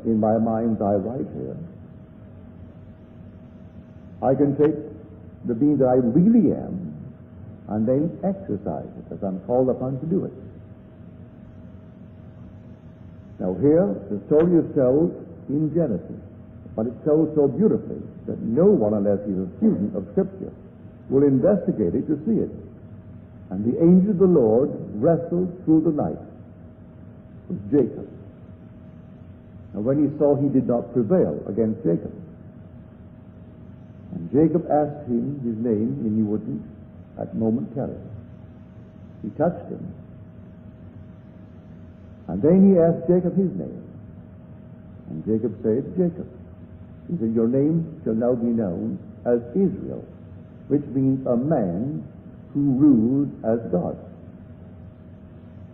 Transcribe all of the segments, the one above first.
in my mind's eye right here. I can take the being that I really am and then exercise it as I'm called upon to do it. Now here, the story is told in Genesis, but it's told so beautifully that no one, unless he's a student of Scripture, will investigate it to see it. And the angel of the Lord wrestled through the night with Jacob. And when he saw he did not prevail against Jacob, and Jacob asked him his name, and he wouldn't at moment tell it. He touched him. And then he asked Jacob his name. And Jacob said, Jacob. He said, your name shall now be known as Israel, which means a man who rules as God.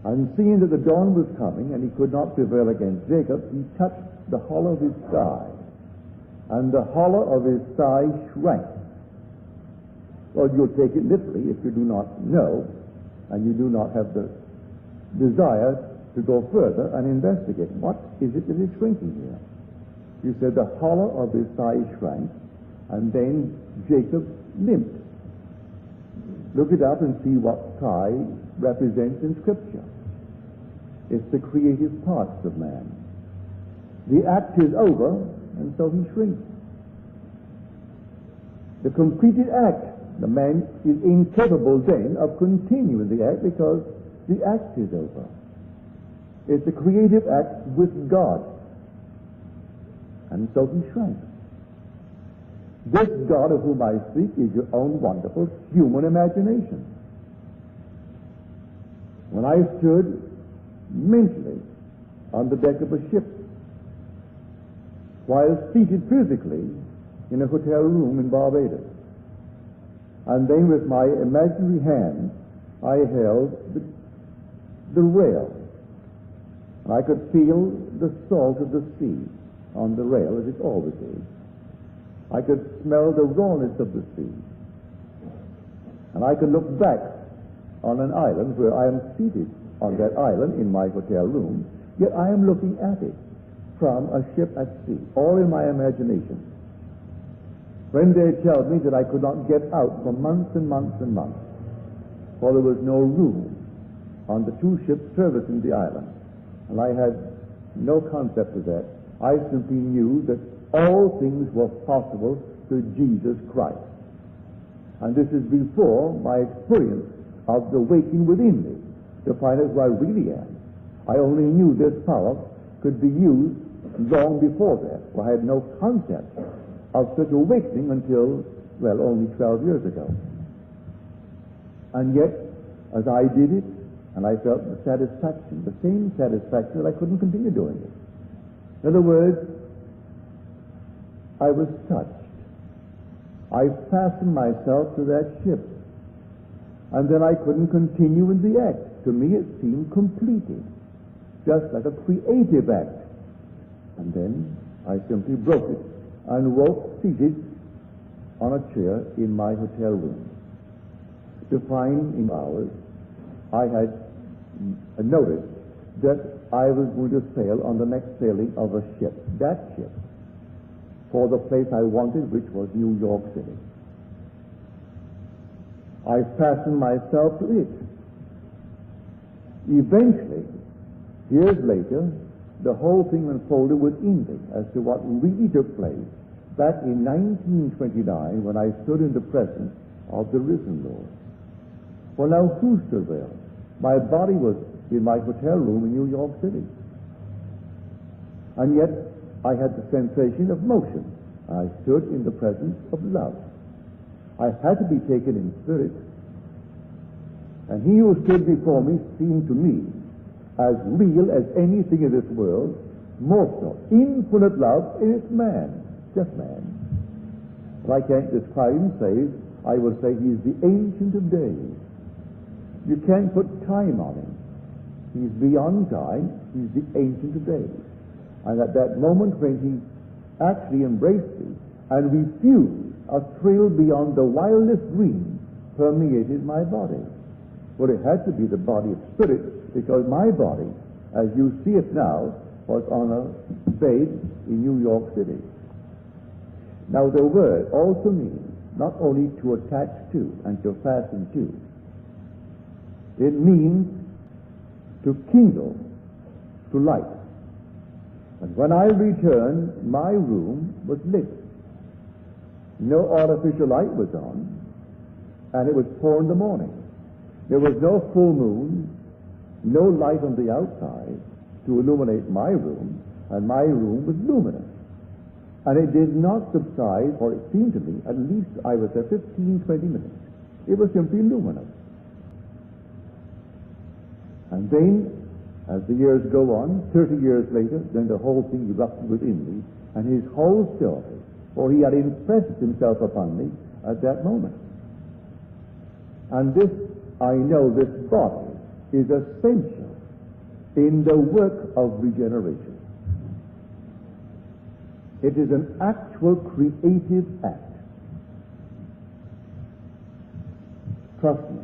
And seeing that the dawn was coming, and he could not prevail against Jacob, he touched the hollow of his thigh. And the hollow of his thigh shrank. Well, you'll take it literally if you do not know, and you do not have the desire to go further and investigate. What is it that is shrinking here? You said the hollow of his thigh shrank, and then Jacob limped. Look it up and see what thigh represents in Scripture. It's the creative parts of man. The act is over, and so he shrinks. The completed act, the man is incapable then of continuing the act because the act is over. It's a creative act with God. And so he shrank. This God of whom I speak is your own wonderful human imagination. When I stood mentally on the deck of a ship, while seated physically in a hotel room in Barbados, and then with my imaginary hand I held the rail. I could feel the salt of the sea on the rail, as it always is. I could smell the rawness of the sea. And I could look back on an island where I am seated on that island in my hotel room, yet I am looking at it from a ship at sea, all in my imagination. Friend there tells me that I could not get out for months and months and months, for there was no room on the two ships servicing the island. And I had no concept of that. I simply knew that all things were possible to Jesus Christ. And this is before my experience of the waking within me to find out who I really am. I only knew this power could be used long before that. I had no concept of such awakening until, well, only 12 years ago. And yet, as I did it, and I felt the satisfaction, the same satisfaction that I couldn't continue doing it. In other words, I was touched. I fastened myself to that ship. And then I couldn't continue in the act. To me it seemed completed, just like a creative act. And then I simply broke it and woke seated on a chair in my hotel room to find in hours I had noticed that I was going to sail on the next sailing of a ship, that ship, for the place I wanted, which was New York City. I fastened myself to it. Eventually, years later, the whole thing unfolded within me as to what really took place back in 1929 when I stood in the presence of the risen Lord. Well, now who stood there? My body was in my hotel room in New York City. And yet, I had the sensation of motion. I stood in the presence of love. I had to be taken in spirit. And he who stood before me seemed to me as real as anything in this world, more so. Infinite love in its man, just man. But I can't describe him, save I will say he's the Ancient of Days. You can't put time on him. He's beyond time. He's the Ancient of Days. And at that moment when he actually embraced me and refused, a thrill beyond the wildest dream permeated my body. Well, it had to be the body of spirit, because my body, as you see it now, was on a bed in New York City. Now the word also means not only to attach to and to fasten to. It means to kindle, to light. And when I returned, my room was lit. No artificial light was on, and it was 4 in the morning. There was no full moon, no light on the outside to illuminate my room, and my room was luminous. And it did not subside, or it seemed to me, at least I was there 15, 20 minutes. It was simply luminous. And then, as the years go on, 30 years later, then the whole thing erupted within me, and his whole story, for he had impressed himself upon me at that moment. And this, I know, this body is essential in the work of regeneration. It is an actual creative act. Trust me.